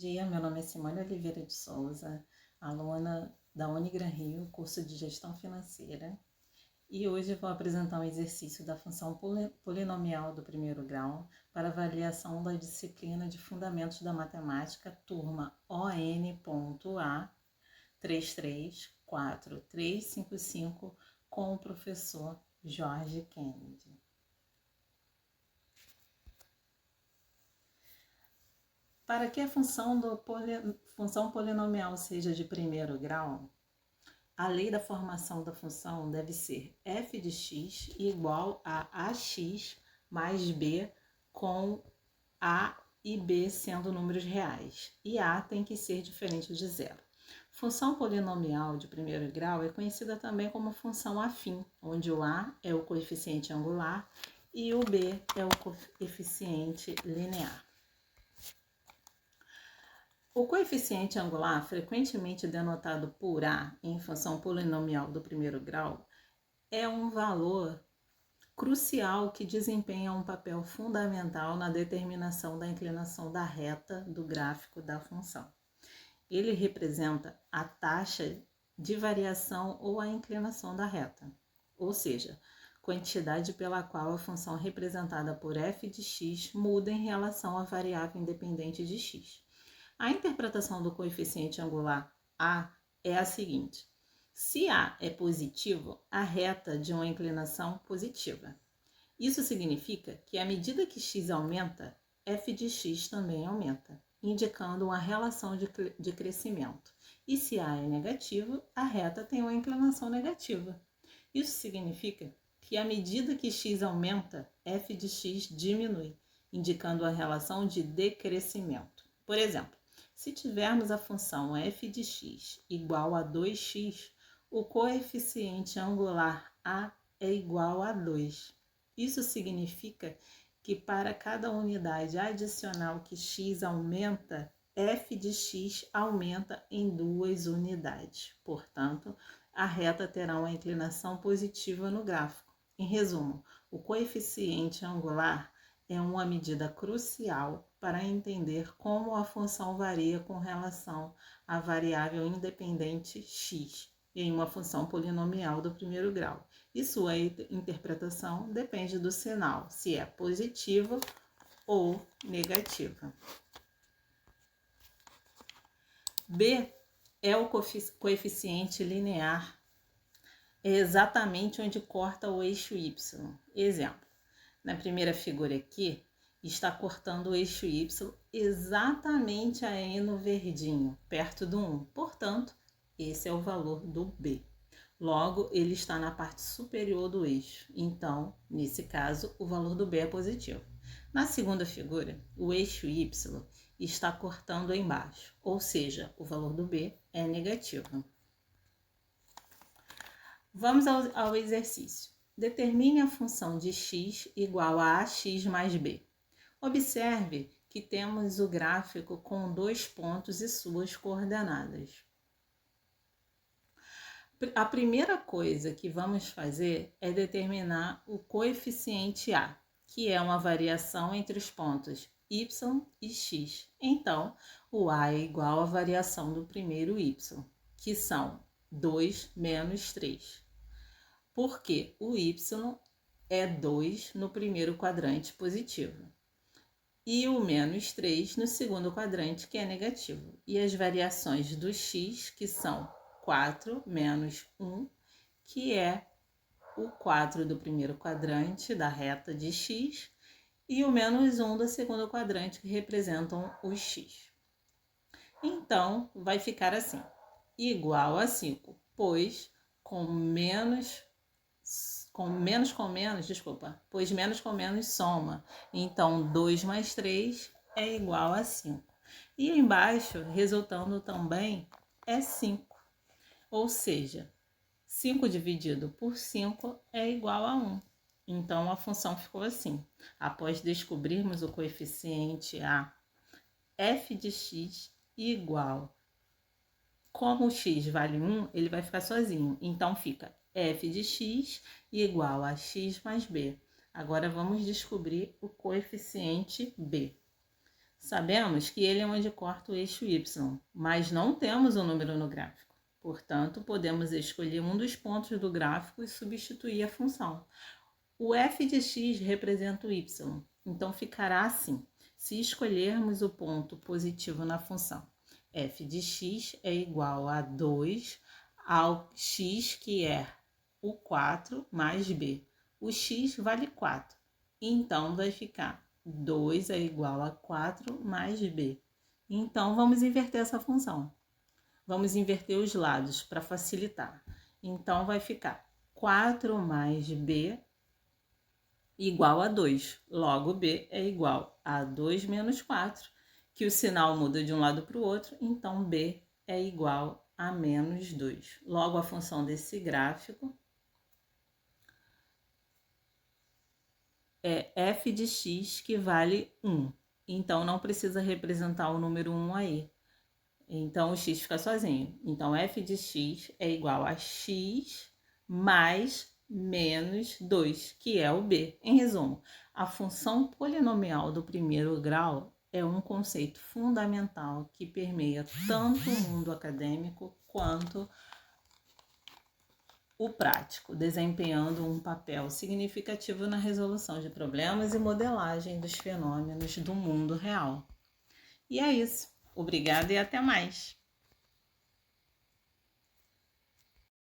Dia, meu nome é Simone Oliveira de Souza, aluna da Unigran Rio, curso de Gestão Financeira, e hoje vou apresentar um exercício da função polinomial do primeiro grau para avaliação da disciplina de Fundamentos da Matemática, turma ON.A 334355, com o professor Jorge Kennedy. Para que a função polinomial seja de primeiro grau, a lei da formação da função deve ser f de x igual a ax mais b, com a e b sendo números reais, e a tem que ser diferente de zero. Função polinomial de primeiro grau é conhecida também como função afim, onde o a é o coeficiente angular e o b é o coeficiente linear. O coeficiente angular, frequentemente denotado por A em função polinomial do primeiro grau, é um valor crucial que desempenha um papel fundamental na determinação da inclinação da reta do gráfico da função. Ele representa a taxa de variação ou a inclinação da reta, ou seja, quantidade pela qual a função representada por f de x muda em relação à variável independente de x. A interpretação do coeficiente angular A é a seguinte: se A é positivo, a reta de uma inclinação positiva. Isso significa que à medida que x aumenta, f de x também aumenta, indicando uma relação de crescimento. E se A é negativo, a reta tem uma inclinação negativa. Isso significa que à medida que x aumenta, f de x diminui, indicando a relação de decrescimento. Por exemplo, se tivermos a função f de x igual a 2x, o coeficiente angular A é igual a 2. Isso significa que para cada unidade adicional que x aumenta, f de x aumenta em 2 unidades. Portanto, a reta terá uma inclinação positiva no gráfico. Em resumo, o coeficiente angular é uma medida crucial para entender como a função varia com relação à variável independente x em uma função polinomial do primeiro grau. E sua interpretação depende do sinal, se é positiva ou negativa. B é o coeficiente linear, é exatamente onde corta o eixo y. Exemplo. Na primeira figura aqui, está cortando o eixo y exatamente aí no verdinho, perto do 1. Portanto, esse é o valor do B. Logo, ele está na parte superior do eixo. Então, nesse caso, o valor do B é positivo. Na segunda figura, o eixo y está cortando embaixo, ou seja, o valor do B é negativo. Vamos ao exercício. Determine a função de x igual a ax mais b. Observe que temos o gráfico com 2 pontos e suas coordenadas. A primeira coisa que vamos fazer é determinar o coeficiente A, que é uma variação entre os pontos y e x. Então, o A é igual à variação do primeiro y, que são 2 menos 3. Porque o y é 2 no primeiro quadrante positivo e o menos 3 no segundo quadrante, que é negativo. E as variações do x, que são 4 menos 1, que é o 4 do primeiro quadrante da reta de x, e o menos 1 do segundo quadrante, que representam o x. Então, vai ficar assim, igual a 5, pois menos com menos soma. Então, 2 mais 3 é igual a 5. E embaixo, resultando também, é 5. Ou seja, 5 dividido por 5 é igual a 1. Então, a função ficou assim. Após descobrirmos o coeficiente A, f de x igual. Como o x vale 1, ele vai ficar sozinho. Então, fica f de x igual a x mais b. Agora, vamos descobrir o coeficiente b. Sabemos que ele é onde corta o eixo y, mas não temos o número no gráfico. Portanto, podemos escolher um dos pontos do gráfico e substituir a função. O f de x representa o y, então ficará assim. Se escolhermos o ponto positivo na função, f de x é igual a 2 ao x, que é o 4, mais b. O x vale 4, então vai ficar 2 é igual a 4 mais b. Então, vamos inverter essa função. Vamos inverter os lados para facilitar. Então, vai ficar 4 mais b igual a 2. Logo, b é igual a 2 menos 4, que o sinal muda de um lado para o outro, então b é igual a menos 2. Logo, a função desse gráfico é f de x, que vale 1. Então, não precisa representar o número 1 aí. Então, o x fica sozinho. Então, f de x é igual a x mais menos 2, que é o b. Em resumo, a função polinomial do primeiro grau é um conceito fundamental que permeia tanto o mundo acadêmico quanto o prático, desempenhando um papel significativo na resolução de problemas e modelagem dos fenômenos do mundo real. E é isso. Obrigada e até mais!